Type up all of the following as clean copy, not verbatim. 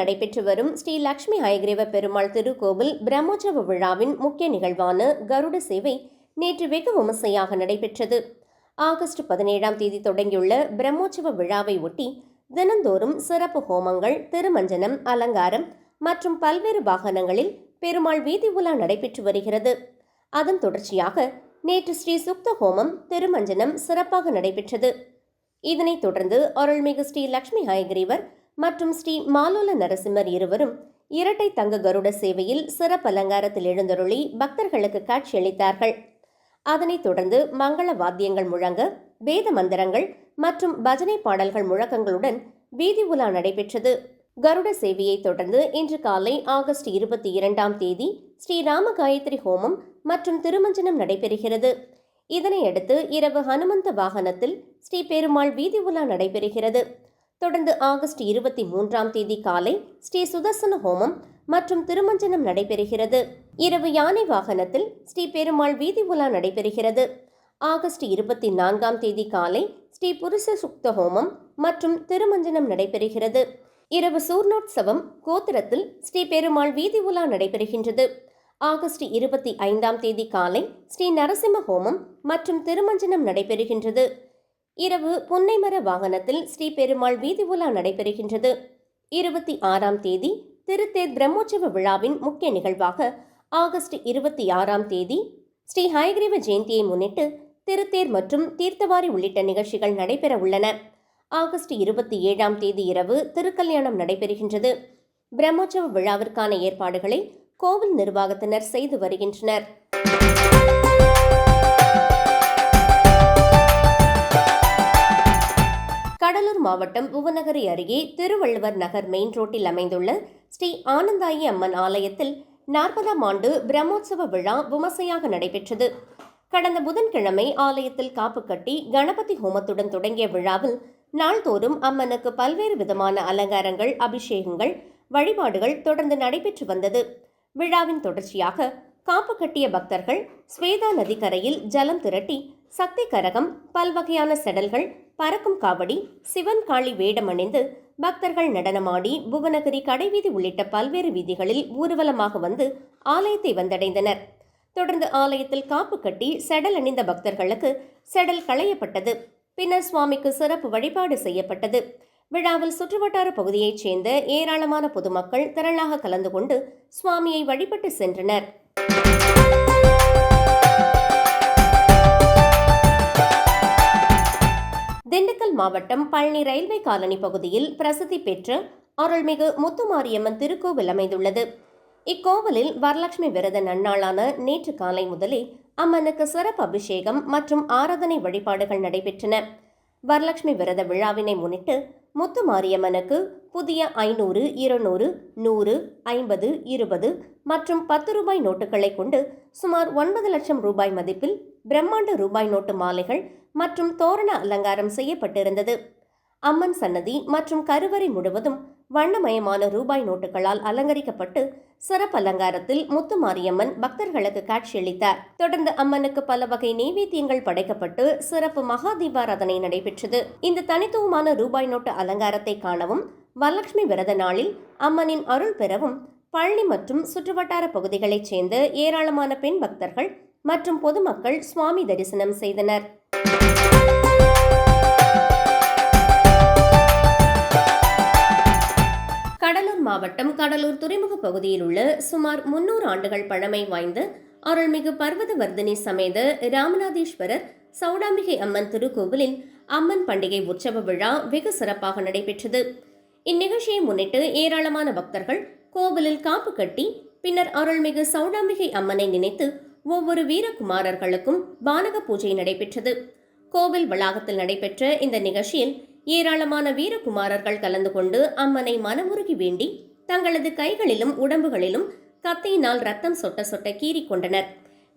நடைபெற்று வரும் ஸ்ரீ லட்சுமி ஹயக்ரீவ பெருமாள் திருக்கோவில் பிரம்மோற்சவ விழாவின் முக்கிய நிகழ்வான கருட சேவை நேற்று வெகு விமர்சையாக நடைபெற்றது. ஆகஸ்ட் 17ஆம் தேதி தொடங்கியுள்ள பிரம்மோற்சவ விழாவை ஒட்டி தினந்தோறும் சிறப்பு ஹோமங்கள், திருமஞ்சனம், அலங்காரம் மற்றும் பல்வேறு வாகனங்களில் பெருமாள் வீதி உலா நடைபெற்று வருகிறது. அதன் தொடர்ச்சியாக நேற்று ஸ்ரீ சுக்த ஹோமம், திருமஞ்சனம் சிறப்பாக நடைபெற்றது. இதனைத் தொடர்ந்து அருள்மிகு ஸ்ரீ லட்சுமி ஹயக்ரீவர் மற்றும் ஸ்ரீ மாலோல நரசிம்மர் இருவரும் இரட்டை தங்க கருட சேவையில் சிறப்பு அலங்காரத்தில் எழுந்தருளி பக்தர்களுக்கு காட்சியளித்தார்கள். அதனைத் தொடர்ந்து மங்கள வாத்தியங்கள் முழங்க, வேத மந்திரங்கள் மற்றும் பஜனை பாடல்கள் முழக்கங்களுடன் வீதி உலா நடைபெற்றது. கருட சேவையை தொடர்ந்து இன்று காலை ஆகஸ்ட் 22ஆம் தேதி ஸ்ரீ ராம காயத்ரி ஹோமம் மற்றும் திருமஞ்சனம் நடைபெறுகிறது. இதனையடுத்து இரவு ஹனுமந்த வாகனத்தில் ஸ்ரீ பெருமாள் வீதி உலா நடைபெறுகிறது. தொடர்ந்து ஆகஸ்ட் 23ஆம் தேதி காலை ஸ்ரீ சுதர்சன ஹோமம் மற்றும் திருமஞ்சனம் நடைபெறுகிறது. இரவு யானை வாகனத்தில் ஸ்ரீ பெருமாள் வீதி உலா நடைபெறுகிறது. ஆகஸ்ட் 24ஆம் தேதி காலை ஸ்ரீ புருஷ சுக்த ஹோமம் மற்றும் திருமஞ்சனம் நடைபெறுகிறது. இரவு சூர்ணோத்சவம் கோத்திரத்தில் ஸ்ரீ பெருமாள் வீதி உலா நடைபெறுகின்றது. ஆகஸ்ட் 25ஆம் தேதி காலை ஸ்ரீ நரசிம்ம ஹோமம் மற்றும் திருமஞ்சனம் நடைபெறுகின்றது. இரவு புன்னைமர வாகனத்தில் ஸ்ரீ பெருமாள் வீதி உலா நடைபெறுகின்றது. 26ஆம் தேதி திருத்தேர் பிரம்மோற்சவ விழாவின் முக்கிய நிகழ்வாக ஆகஸ்ட் 26ஆம் தேதி ஸ்ரீ ஹயக்ரீவ ஜெயந்தியை முன்னிட்டு திருத்தேர் மற்றும் தீர்த்தவாரி உள்ளிட்ட நிகழ்ச்சிகள் நடைபெற உள்ளன. ஆகஸ்ட் 27ஆம் தேதி இரவு திருக்கல்யாணம் நடைபெறுகின்றது. பிரம்மோற்சவ விழாவிற்கான ஏற்பாடுகளை கோவில் நிர்வாகத்தினர் செய்து வருகின்றனர். கடலூர் மாவட்டம் புவனகிரி அருகே திருவள்ளுவர் நகர் மெயின் ரோட்டில் அமைந்துள்ள ஸ்ரீ ஆனந்தாயி அம்மன் ஆலயத்தில் 40ஆம் ஆண்டு பிரம்மோற்சவ விழா விமர்சையாக நடைபெற்றது. கடந்த புதன்கிழமை ஆலயத்தில் காப்பு கட்டி கணபதி ஹோமத்துடன் தொடங்கிய விழாவில் நாள்தோறும் அம்மனுக்கு பல்வேறு விதமான அலங்காரங்கள், அபிஷேகங்கள், வழிபாடுகள் தொடர்ந்து நடைபெற்று வந்தது. விழாவின் தொடர்ச்சியாக காப்பு கட்டிய பக்தர்கள் ஸ்வேதா நதிக்கரையில் ஜலம் திரட்டி சக்தி கரகம், பல்வகையான செடல்கள், பறக்கும் காவடி, சிவன் காளி வேடம் அணிந்து பக்தர்கள் நடனமாடி புவனகிரி கடைவீதி உள்ளிட்ட பல்வேறு வீதிகளில் ஊர்வலமாக வந்து ஆலயத்தை வந்தடைந்தனர். தொடர்ந்து ஆலயத்தில் காப்பு கட்டி செடல் அணிந்த பக்தர்களுக்கு செடல் களையப்பட்டது. பின்னர் சுவாமிக்கு சிறப்பு வழிபாடு செய்யப்பட்டது. விழாவில் சுற்றுவட்டார பகுதியைச் சேர்ந்த ஏராளமான பொதுமக்கள் திரளாக கலந்து கொண்டு சுவாமியை வழிபட்டு சென்றனர். திண்டுக்கல் மாவட்டம் பழனி ரயில்வே காலனி பகுதியில் பிரசித்தி பெற்ற அருள்மிகு முத்துமாரியம்மன் திருக்கோவில் அமைந்துள்ளது. இக்கோவிலில் வரலட்சுமி விரத நன்னாளான நேற்று காலை முதலே அம்மனுக்கு சிறப்பு அபிஷேகம் மற்றும் ஆராதனை வழிபாடுகள் நடைபெற்றன. வரலட்சுமி விரத விழாவினை முன்னிட்டு முத்துமாரியம்மனுக்கு புதிய 500, 200, 100, 50, 20 மற்றும் 10 ரூபாய் நோட்டுகளை கொண்டு சுமார் 9 லட்சம் ரூபாய் மதிப்பில் பிரம்மாண்ட ரூபாய் நோட்டு மாலைகள் மற்றும் தோரண அலங்காரம் செய்யப்பட்டிருந்தது. அம்மன் சன்னதி மற்றும் கருவறை முழுவதும் வண்ணமயமான ரூபாய் நோட்டுகளால் அலங்கரிக்கப்பட்டு சிறப்பு அலங்காரத்தில் முத்துமாரியம்மன் பக்தர்களுக்கு காட்சியளித்தார். தொடர்ந்து அம்மனுக்கு பல வகை நெய்வேத்தியங்கள் படைக்கப்பட்டு சிறப்பு மகா தீபாராதனை நடைபெற்றது. இந்த தனித்துவமான ரூபாய் நோட்டு அலங்காரத்தை காணவும், வரலட்சுமி விரத நாளில் அம்மனின் அருள் பெறவும் பழனி மற்றும் சுற்றுவட்டார பகுதிகளைச் சேர்ந்த ஏராளமான பெண் பக்தர்கள் மற்றும் பொதுமக்கள் சுவாமி தரிசனம் செய்தனர். கடலூர் மாவட்டம் கடலூர் துறைமுக பகுதியில் உள்ள சுமார் 300 ஆண்டுகள் பழமை வாய்ந்த அருள்மிகு பர்வதவர்தினி சமேத ராமநாதீஸ்வரர் சௌடாம்பிகை அம்மன் திருக்கோவிலின் அம்மன் பண்டிகை உற்சவ விழா வெகு சிறப்பாக நடைபெற்றது. இந்நிகழ்ச்சியை முன்னிட்டு ஏராளமான பக்தர்கள் கோவிலில் காப்பு கட்டி பின்னர் அருள்மிகு சௌடாம்பிகை அம்மனை நினைத்து ஒவ்வொரு வீரகுமாரர்களுக்கும் பானக பூஜை நடைபெற்றது. கோவில் வளாகத்தில் நடைபெற்ற இந்த நிகழ்ச்சியில் ஏராளமான வீரகுமாரர்கள் கலந்து கொண்டு அம்மனை மனமுருகி வேண்டி தங்களது கைகளிலும் உடம்புகளிலும் கத்தியினால் ரத்தம் சொட்ட சொட்ட கீறி கொண்டனர்.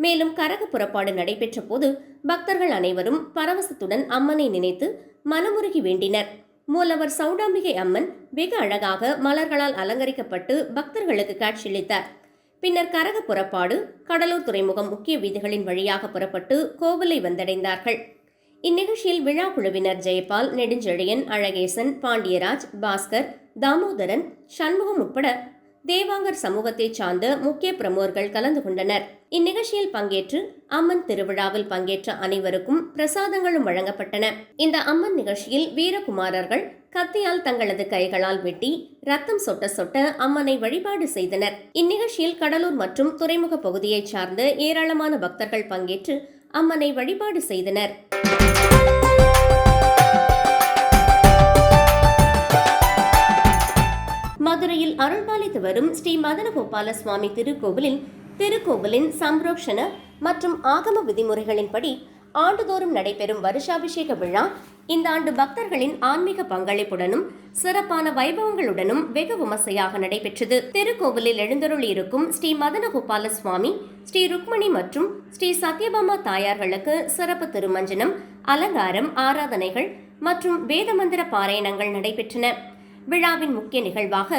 மேலும் கரக புறப்பாடு நடைபெற்ற போது பக்தர்கள் அனைவரும் பரவசத்துடன் அம்மனை நினைத்து மனமுருகி வேண்டினர். மூலவர் சௌடாம்பிகை அம்மன் வெகு அழகாக மலர்களால் அலங்கரிக்கப்பட்டு பக்தர்களுக்கு காட்சியளித்தார். பின்னர் கரக புறப்பாடு கடலூர் துறைமுகம் முக்கிய வீதிகளின் வழியாக புறப்பட்டு கோவிலை வந்தடைந்தார்கள். இந்நிகழ்ச்சியில் விழா குழுவினர் ஜெயபால், நெடுஞ்செழியன், அழகேசன், பாண்டியராஜ், பாஸ்கர், தாமோதரன், சண்முகம் உட்பட தேவாங்கர் சமூகத்தை சார்ந்த முக்கிய பிரமுகர்கள் கலந்து கொண்டனர். இந்நிகழ்ச்சியில் பங்கேற்று அம்மன் திருவிழாவில் பங்கேற்ற அனைவருக்கும் பிரசாதங்களும் வழங்கப்பட்டன. இந்த அம்மன் நிகழ்ச்சியில் வீரகுமாரர்கள் கத்தியால் தங்களது கைகளால் வெட்டி ரத்தம் சொட்ட சொட்ட அம்மனை வழிபாடு செய்தனர். இந்நிகழ்ச்சியில் கடலூர் மற்றும் துறைமுக பகுதியைச் சார்ந்த ஏராளமான பக்தர்கள் பங்கேற்று அம்மனை வழிபாடு செய்தனர். மதுரையில் அருள்பாலித்து வரும் ஸ்ரீ மதனகோபால சுவாமி திருக்கோவிலின் சம்ரோக்ஷண மற்றும் ஆகம விதிமுறைகளின்படி ஆண்டுதோறும் நடைபெறும் வருஷாபிஷேக விழா இந்த ஆண்டு பக்தர்களின் ஆன்மீக பங்களிப்புடனும் சிறப்பான வைபவங்களுடனும் வெகு விமர்சையாக நடைபெற்றது. திருக்கோவிலில் எழுந்தருளி இருக்கும் ஸ்ரீ மதனகோபால சுவாமி, ஸ்ரீ ருக்மணி மற்றும் ஸ்ரீ சத்யபாமா தாயார்களுக்கு சிறப்பு திருமஞ்சனம், அலங்காரம், ஆராதனைகள் மற்றும் வேதமந்திர பாராயணங்கள் நடைபெற்றன. விழாவின் முக்கிய நிகழ்வாக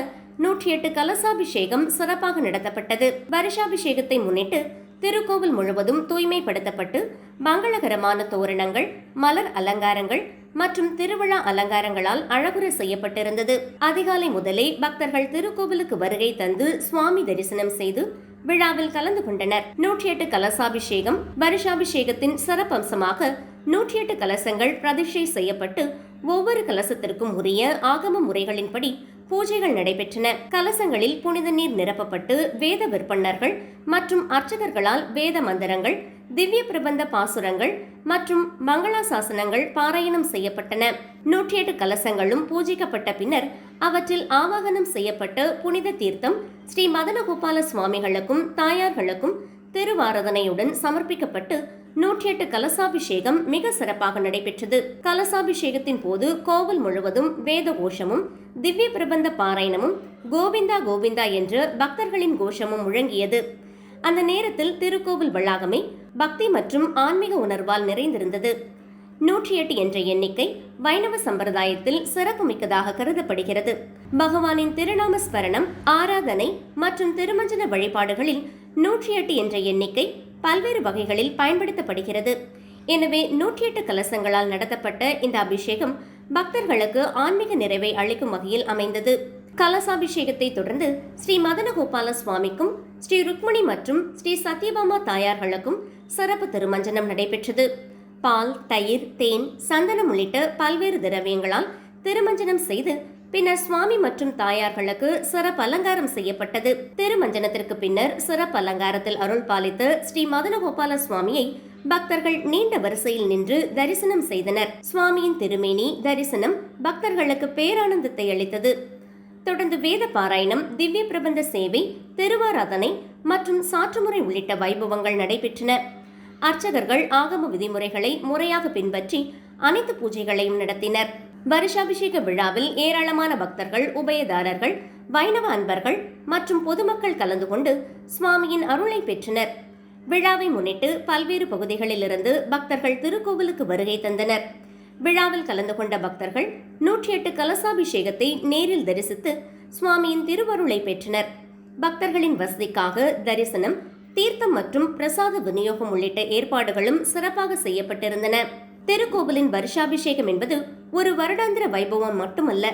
108 கலசாபிஷேகம் சிறப்பாக நடத்தப்பட்டது. வருஷாபிஷேகத்தை முன்னிட்டு திருக்கோவில் முழுவதும் தூய்மைப்படுத்தப்பட்டு மங்களகரமான தோரணங்கள், மலர் அலங்காரங்கள் மற்றும் திருவிழா அலங்காரங்களால் அழகுற செய்யப்பட்டிருந்தது. அதிகாலை முதலே பக்தர்கள் திருக்கோவிலுக்கு வருகை தந்து சுவாமி தரிசனம் செய்து விழாவில் கலந்து கொண்டனர். 108 கலசாபிஷேகம் வருஷாபிஷேகத்தின் சிறப்பம்சமாக 108 கலசங்கள் பிரதிஷ்டை செய்யப்பட்டு ஒவ்வொரு கலசத்திற்கும் உரிய ஆகம முறைகளின்படி பூஜைகள் நடைபெற்றன. கலசங்களில் புனித நீர் நிரப்பப்பட்டு வேத விற்பன்னர்கள் மற்றும் அர்ச்சகர்களால் வேத மந்திரங்கள், திவ்ய பிரபந்த பாசுரங்கள் மற்றும் மங்களாசாசனங்கள் பாராயணம் செய்யப்பட்டன. 108 கலசங்களும் பூஜிக்கப்பட்ட பின்னர் அவற்றில் ஆவாகனம் செய்யப்பட்ட புனித தீர்த்தம் ஸ்ரீ மதனகோபால சுவாமிகளுக்கும் தாயார்களுக்கும் திருவாராதனையுடன் சமர்ப்பிக்கப்பட்டு 108 கலசாபிஷேகம் மிக சிறப்பாக நடைபெற்றது. கலசாபிஷேகத்தின் போது கோவில் முழுவதும் வேத கோஷமும் திவ்ய பிரபந்த பாராயணமும் கோவிந்தா கோவிந்தா என்ற பக்தர்களின் கோஷமும் முழங்கியது. அந்த நேரத்தில் திருக்கோவில் வளாகமே பக்தி மற்றும் ஆன்மீக உணர்வால் நிறைந்திருந்தது. 108 என்ற எண்ணிக்கை வைணவ சம்பிரதாயத்தில் சிறப்புமிக்கதாக கருதப்படுகிறது. பகவானின் திருநாம ஸ்மரணம், ஆராதனை மற்றும் திருமஞ்சன வழிபாடுகளில் 108 என்ற எண்ணிக்கை பல்வேறு வகைகளில் பயன்படுத்தப்படுகிறது. எனவே 108 கலசங்களால் நடத்தப்பட்ட இந்த அபிஷேகம் பக்தர்களுக்கு ஆன்மீக நிறைவை அளிக்கும் வகையில் அமைந்தது. கலசாபிஷேகத்தை தொடர்ந்து ஸ்ரீ மதனகோபால சுவாமிக்கும் ஸ்ரீ ருக்மணி மற்றும் ஸ்ரீ சத்யபாமா தாயார்களுக்கும் சிறப்பு திருமஞ்சனம் நடைபெற்றது. பால், தயிர், தேன், சந்தனம் உள்ளிட்ட பல்வேறு திரவியங்களால் திருமஞ்சனம் செய்து பின்னர் சுவாமி மற்றும் தாயார்களுக்கு சிறப்பு அலங்காரம் செய்யப்பட்டது. திருமஞ்சனத்திற்கு பின்னர் சிறப்பு அலங்காரத்தில் அருள் பாலித்த ஸ்ரீ மதனகோபால சுவாமியை பக்தர்கள் நீண்ட வரிசையில் நின்று தரிசனம் செய்தனர். சுவாமியின் திருமேனி தரிசனம் பக்தர்களுக்கு பேரானந்தத்தை அளித்தது. தொடர்ந்து வேத பாராயணம், திவ்ய பிரபந்த சேவை, திருவாராதனை மற்றும் சாற்றுமுறை உள்ளிட்ட வைபவங்கள் நடைபெற்றன. அர்ச்சகர்கள் ஆகம விதிமுறைகளை முறையாக பின்பற்றி அனைத்து பூஜைகளையும் நடத்தினர். வருஷாபிஷேக விழாவில் ஏராளமான பக்தர்கள், உபயதாரர்கள், வைணவ அன்பர்கள் மற்றும் பொதுமக்கள் கலந்து கொண்டு சுவாமியின் அருளை பெற்றனர். விழாவை முன்னிட்டு பல்வேறு பகுதிகளிலிருந்து பக்தர்கள் திருக்கோவிலுக்கு வருகை தந்தனர். விழாவில் கலந்து கொண்ட பக்தர்கள் 108 கலசாபிஷேகத்தை நேரில் தரிசித்து சுவாமியின் திருவருளை பெற்றனர். பக்தர்களின் வசதிக்காக தரிசனம், தீர்த்தம் மற்றும் பிரசாத விநியோகம் உள்ளிட்ட ஏற்பாடுகளும் சிறப்பாக செய்யப்பட்டிருந்தன. திருக்கோவிலின் வருஷாபிஷேகம் என்பது ஒரு வருடாந்திர வைபவம் மட்டுமல்ல,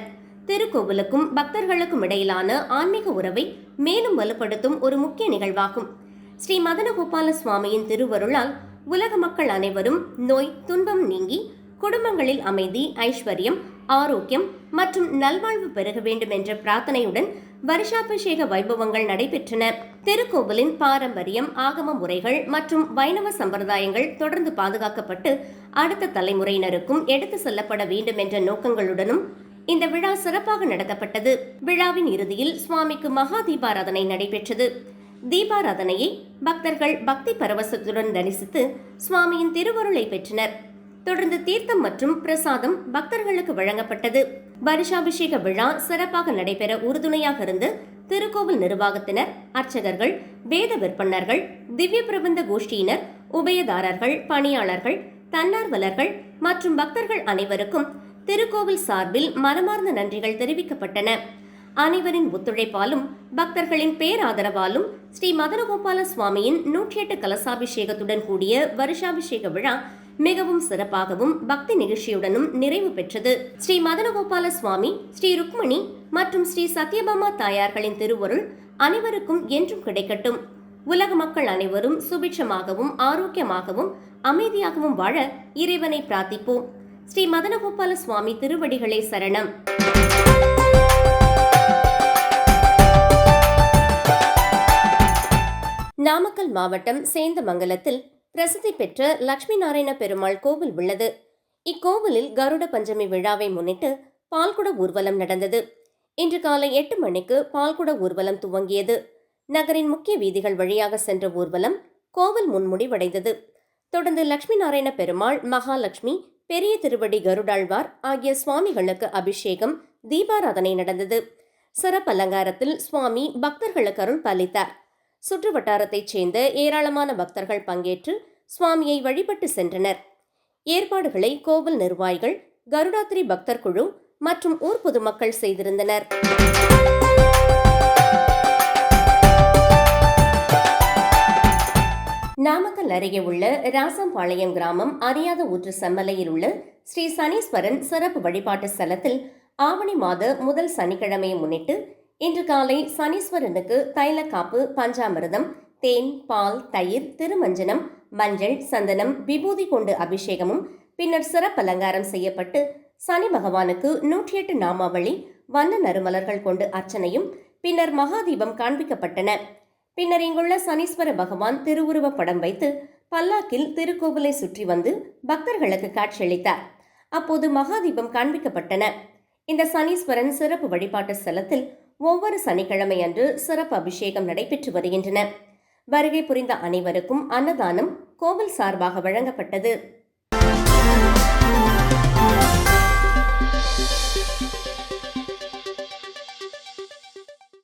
திருக்கோவிலுக்கும் பக்தர்களுக்கும் இடையிலான ஆன்மீக உறவை மேலும் வலுப்படுத்தும் ஒரு முக்கிய நிகழ்வாகும். ஸ்ரீ மதனகோபால சுவாமியின் திருவருளால் உலக மக்கள் அனைவரும் நோய் துன்பம் நீங்கி குடும்பங்களில் அமைதி, ஐஸ்வர்யம், ஆரோக்கியம் மற்றும் நல்வாழ்வு பெருக வேண்டும் என்ற பிரார்த்தனையுடன் வருஷாபிஷேக வைபவங்கள் நடைபெற்றன. திருக்கோவிலின் பாரம்பரியம், ஆகம முறைகள் மற்றும் வைணவ சம்பிரதாயங்கள் தொடர்ந்து பாதுகாக்கப்பட்டு அடுத்த தலைமுறையினருக்கும் எடுத்து செல்லப்பட வேண்டும் என்ற நோக்கங்களுடனும் இந்த விழா சிறப்பாக நடத்தப்பட்டது. விழாவின் இறுதியில் சுவாமிக்கு மகா தீபாராதனை நடைபெற்றது. தீபாராதனையை பக்தர்கள் பக்தி பரவசத்துடன் தரிசித்து சுவாமியின் திருவருளை பெற்றனர். தொடர்ந்து தீர்த்தம் மற்றும் பிரசாதம் பக்தர்களுக்கு வழங்கப்பட்டது. வருஷாபிஷேக விழா சிறப்பாக நடைபெற உறுதுணையாக இருந்து திருக்கோவில் நிர்வாகத்தினர், அர்ச்சகர்கள், வேத விற்பன்னர்கள், திவ்ய பிரபந்த கோஷ்டியினர், உபயதாரர்கள், பணியாளர்கள், தன்னார்வலர்கள் மற்றும் பக்தர்கள் அனைவருக்கும் திருக்கோவில் சார்பில் மனமார்ந்த நன்றிகள் தெரிவிக்கப்பட்டன. அனைவரின் ஒத்துழைப்பாலும் பக்தர்களின் பேராதரவாலும் ஸ்ரீ மதனகோபால சுவாமியின் 108 கலசாபிஷேகத்துடன் கூடிய வருஷாபிஷேக விழா மிகவும் சிறப்பாகவும் பக்தி நிகழ்ச்சியுடனும் நிறைவு பெற்றது. ஸ்ரீ மதனகோபால சுவாமி, ஸ்ரீ ருக்மணி மற்றும் ஸ்ரீ சத்யபாமா தாயார்களின் திருவருள் அனைவருக்கும் என்றும் கிடைக்கட்டும். உலக மக்கள் அனைவரும் சுபிட்சமாகவும் ஆரோக்கியமாகவும் அமைதியாகவும் வாழ இறைவனை பிரார்த்திப்போம். ஸ்ரீ மதனகோபால சுவாமி திருவடிகளே சரணம். நாமக்கல் மாவட்டம் சேந்தமங்கலத்தில் பிரசித்தி பெற்ற லட்சுமி நாராயண பெருமாள் கோவில் உள்ளது. இக்கோவிலில் கருட பஞ்சமி விழாவை முன்னிட்டு பால்குட ஊர்வலம் நடந்தது. இன்று காலை 8 மணிக்கு பால்குட ஊர்வலம் துவங்கியது. நகரின் முக்கிய வீதிகள் வழியாக சென்ற ஊர்வலம் கோவில் முன் முடிவடைந்தது. தொடர்ந்து லட்சுமி நாராயண பெருமாள், மகாலட்சுமி, பெரிய திருவடி கருடாழ்வார் ஆகிய சுவாமிகளுக்கு அபிஷேகம், தீபாராதனை நடந்தது. சிறப்பு அலங்காரத்தில் சுவாமி பக்தர்களுக்கு அருள் பாலித்தார். சுற்று வட்டாரத்தைச் சேர்ந்த ஏராளமான பக்தர்கள் பங்கேற்று சுவாமியை வழிபட்டு சென்றனர். ஏற்பாடுகளை கோவில் நிர்வாகிகள், கருடாத்திரி பக்தர் குழு மற்றும் ஊர் பொதுமக்கள் செய்திருந்தனர். நாமக்கல் அருகே உள்ள ராசம்பாளையம் கிராமம் அறியாத ஊற்று செம்மலையில் உள்ள ஸ்ரீ சனீஸ்வரன் சிறப்பு வழிபாட்டு ஸ்தலத்தில் ஆவணி மாத முதல் சனிக்கிழமையை முன்னிட்டு இன்று காலை சனீஸ்வரனுக்கு தைலக்காப்பு, பஞ்சாமிர்தம், தேன், பால், தயிர், திருமஞ்சனம், மஞ்சள், சந்தனம், விபூதி கொண்டு அபிஷேகமும் பின்னர் சிறப்பு அலங்காரம் செய்யப்பட்டு சனி பகவானுக்கு 108 நாமாவளி, வண்ண நறுமலர்கள் கொண்டு அர்ச்சனையும் பின்னர் மகாதீபம் காண்பிக்கப்பட்டன. பின்னர் இங்குள்ள சனீஸ்வர பகவான் திருவுருவ படம் வைத்து பல்லாக்கில் திருக்கோவிலை சுற்றி வந்து பக்தர்களுக்கு காட்சியளித்தார். அப்போது மகாதீபம் காண்பிக்கப்பட்டன. இந்த சனீஸ்வரன் சிறப்பு வழிபாட்டு ஸ்தலத்தில் ஒவ்வொரு சனிக்கிழமை அன்று சிறப்பு அபிஷேகம் நடைபெற்று வருகின்றன. வருகை புரிந்த அனைவருக்கும் அன்னதானம் கோவில் சார்பாக வழங்கப்பட்டது.